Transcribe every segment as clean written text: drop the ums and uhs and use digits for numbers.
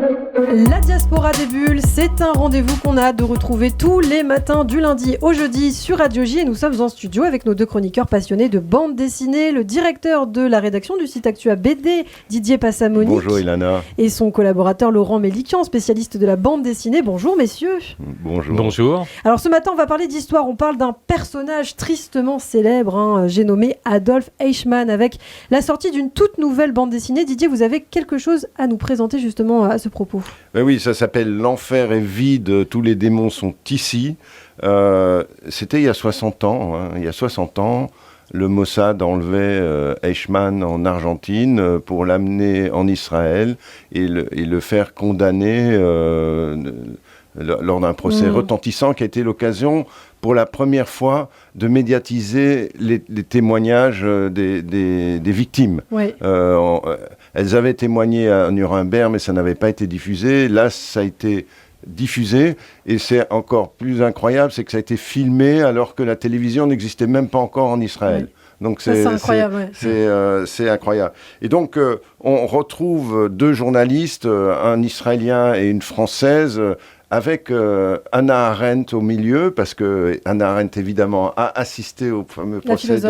La diaspora des bulles, c'est un rendez-vous qu'on a hâte de retrouver tous les matins du lundi au jeudi sur Radio J et nous sommes en studio avec nos deux chroniqueurs passionnés de bande dessinée, le directeur de la rédaction du site Actua BD, Didier Passamonique. Bonjour Ilana. Et son collaborateur Laurent Mélikian, spécialiste de la bande dessinée. Bonjour messieurs. Bonjour. Bonjour. Alors ce matin on va parler d'histoire, on parle d'un personnage tristement célèbre, j'ai nommé Adolf Eichmann, avec la sortie d'une toute nouvelle bande dessinée. Didier, vous avez quelque chose à nous présenter justement à ce propos. Ben oui, ça s'appelle L'enfer est vide, tous les démons sont ici. C'était il y a 60 ans. Il y a 60 ans, le Mossad enlevait Eichmann en Argentine pour l'amener en Israël et le faire condamner lors d'un procès retentissant qui a été l'occasion pour la première fois de médiatiser les témoignages des victimes. Oui. Elles avaient témoigné à Nuremberg, mais ça n'avait pas été diffusé. Là, ça a été diffusé, et c'est encore plus incroyable, c'est que ça a été filmé alors que la télévision n'existait même pas encore en Israël. Oui. Donc c'est incroyable. C'est incroyable. Et donc, on retrouve deux journalistes, un Israélien et une Française, avec Hannah Arendt au milieu, parce que Hannah Arendt, évidemment, a assisté au fameux procès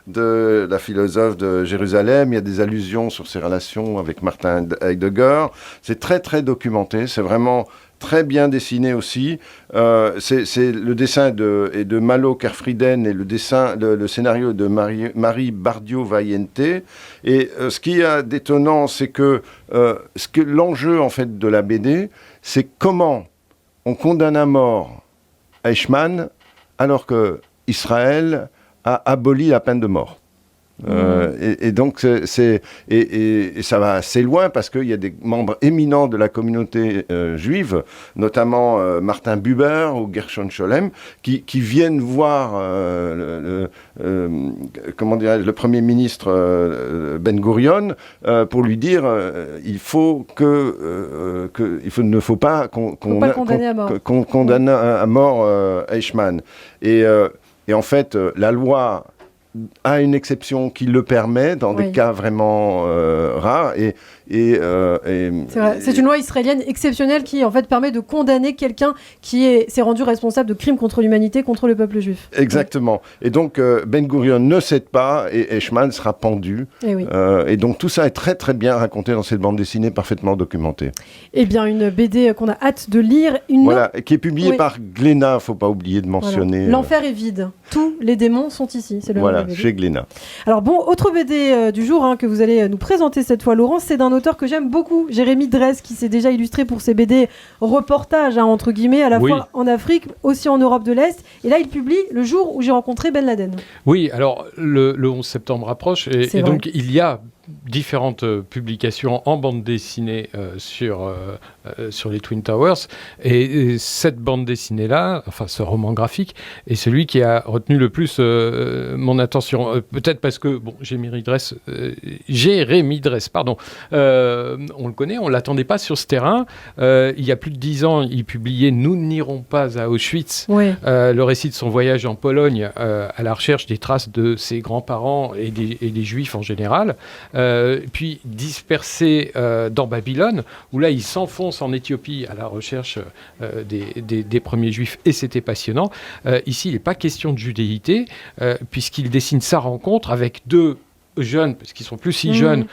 de la philosophe de Jérusalem. Il y a des allusions sur ses relations avec Martin Heidegger. C'est très, très documenté. C'est vraiment très bien dessiné aussi. C'est le dessin de Malo Kerfrieden et le scénario de Marie Bardio-Vaiente. Et ce qui est d'étonnant, c'est que l'enjeu, en fait, de la BD, c'est comment on condamne à mort Eichmann alors que Israël a aboli la peine de mort. Et donc ça va assez loin parce qu'il y a des membres éminents de la communauté juive, notamment Martin Buber ou Gershon Scholem, qui viennent voir le Premier ministre Ben Gurion pour lui dire il ne faut pas qu'on condamne à mort Eichmann. Et en fait, la loi a une exception qui le permet dans des cas vraiment rares. C'est vrai. C'est une loi israélienne exceptionnelle qui en fait permet de condamner quelqu'un qui s'est rendu responsable de crimes contre l'humanité, contre le peuple juif. Exactement. Et donc Ben Gurion ne cède pas et Eichmann sera pendu. Et donc tout ça est très très bien raconté dans cette bande dessinée parfaitement documentée. Eh bien une BD qu'on a hâte de lire. Qui est publiée par Glénat, il ne faut pas oublier de mentionner. Voilà. L'enfer est vide. Tous les démons sont ici. C'est le nom de la BD. Chez Glénat. Alors bon, autre BD du jour que vous allez nous présenter cette fois, Laurent, c'est d'un auteur que j'aime beaucoup, Jérémy Dresse, qui s'est déjà illustré pour ses BD reportages, entre guillemets, à la fois en Afrique, aussi en Europe de l'Est. Et là, il publie Le jour où j'ai rencontré Ben Laden. Oui, alors le 11 septembre approche, et donc il y a différentes publications en bande dessinée sur les Twin Towers, et cette bande dessinée-là, enfin ce roman graphique, est celui qui a retenu le plus mon attention. Peut-être parce que, Jérémy Dresse, on le connaît, on ne l'attendait pas sur ce terrain. Il y a plus de 10 ans, il publiait « Nous n'irons pas à Auschwitz », le récit de son voyage en Pologne à la recherche des traces de ses grands-parents et des Juifs en général. Puis dispersé dans Babylone, où là il s'enfonce en Éthiopie à la recherche des premiers juifs, et c'était passionnant. Ici il n'est pas question de judéité, puisqu'il dessine sa rencontre avec deux jeunes, parce qu'ils sont plus si jeunes,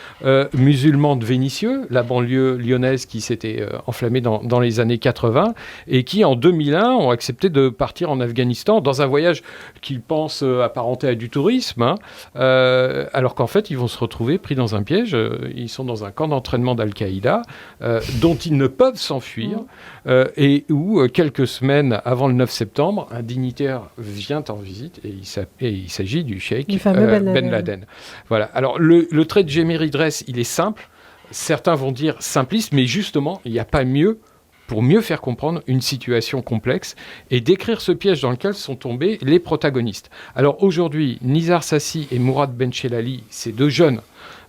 musulmans de Vénissieux, la banlieue lyonnaise qui s'était enflammée dans les années 80, et qui en 2001 ont accepté de partir en Afghanistan dans un voyage qu'ils pensent apparenté à du tourisme, alors qu'en fait ils vont se retrouver pris dans un piège. Ils sont dans un camp d'entraînement d'Al-Qaïda dont ils ne peuvent s'enfuir, et où quelques semaines avant le 9 septembre, un dignitaire vient en visite, et il s'agit du cheikh Ben Laden. Voilà. Alors, le trait de Jérémy Dresse, il est simple. Certains vont dire simpliste, mais justement, il n'y a pas mieux pour mieux faire comprendre une situation complexe et décrire ce piège dans lequel sont tombés les protagonistes. Alors aujourd'hui, Nizar Sassi et Mourad Benchelali, ces deux jeunes,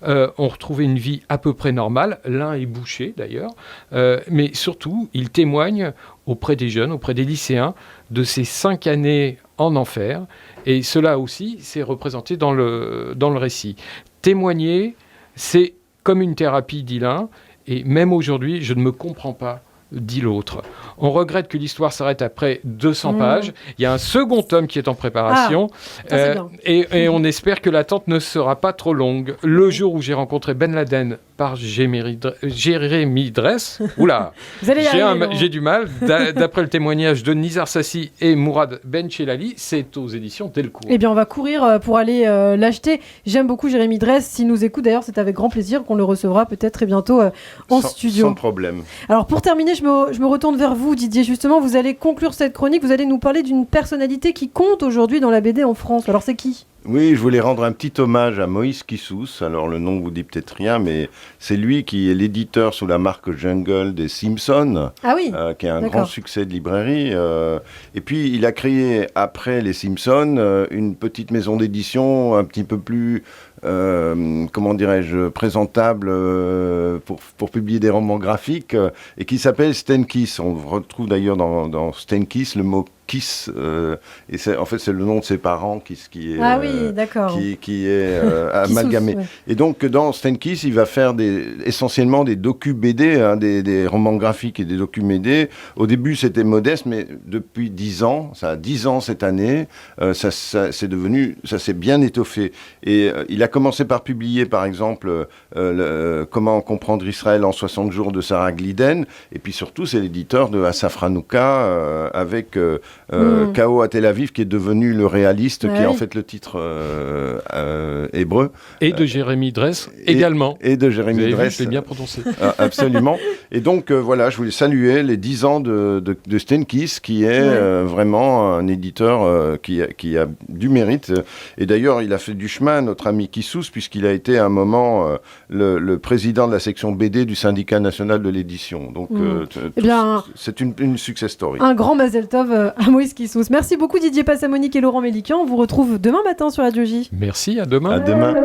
ont retrouvé une vie à peu près normale. L'un est bouché d'ailleurs, mais surtout, ils témoignent auprès des jeunes, auprès des lycéens, de ces 5 années en enfer. Et cela aussi, c'est représenté dans le récit. Témoigner, c'est comme une thérapie, dit l'un, Et même aujourd'hui, je ne me comprends pas, dit l'autre. On regrette que l'histoire s'arrête après 200 pages. Il y a un second tome qui est en préparation. Et on espère que l'attente ne sera pas trop longue. Le jour où j'ai rencontré Ben Laden par Jérémy Dress. Oula, j'ai du mal. D'après le témoignage de Nizar Sassi et Mourad Benchelali, c'est aux éditions Delcourt. Eh bien, on va courir pour aller l'acheter. J'aime beaucoup Jérémy Dress. S'il nous écoute, d'ailleurs, c'est avec grand plaisir qu'on le recevra peut-être très bientôt en studio. Sans problème. Alors, pour terminer, je me retourne vers vous, Didier. Justement, vous allez conclure cette chronique. Vous allez nous parler d'une personnalité qui compte aujourd'hui dans la BD en France. Alors, c'est qui ? Oui, je voulais rendre un petit hommage à Moïse Kissous. Alors, le nom vous dit peut-être rien, mais c'est lui qui est l'éditeur sous la marque Jungle des Simpsons, qui est un grand succès de librairie. Et puis, il a créé, après les Simpsons, une petite maison d'édition un petit peu plus... comment dirais-je, présentable pour publier des romans graphiques et qui s'appelle Stenkiss. On retrouve d'ailleurs dans Stenkiss le mot Kiss, et c'est le nom de ses parents qui est amalgamé. Et donc dans Stenkiss, il va faire essentiellement des docu-BD, des romans graphiques et des docu-BD. Au début, c'était modeste, mais depuis 10 ans, ça a 10 ans cette année, ça s'est bien étoffé. Et il a commencé par publier, par exemple, Comment comprendre Israël en 60 jours de Sarah Glidden, et puis surtout, c'est l'éditeur de Asaf Ranouka avec Chaos à Tel Aviv, qui est devenu le réaliste, qui est en fait le titre hébreu. Et de Jérémy Dress également. Et de Jérémy Dress. Je l'ai bien prononcé. Absolument. Et donc, voilà, je voulais saluer les 10 ans de Stenkiss, qui est vraiment un éditeur qui a du mérite. Et d'ailleurs, il a fait du chemin, notre ami Kissous, puisqu'il a été à un moment le président de la section BD du syndicat national de l'édition. Donc, c'est une success story. Un grand Mazel Tov à Moïse Kissous. Merci beaucoup Didier Passamonique et Laurent Mélikian. On vous retrouve demain matin sur Radio J. Merci, à demain. À demain.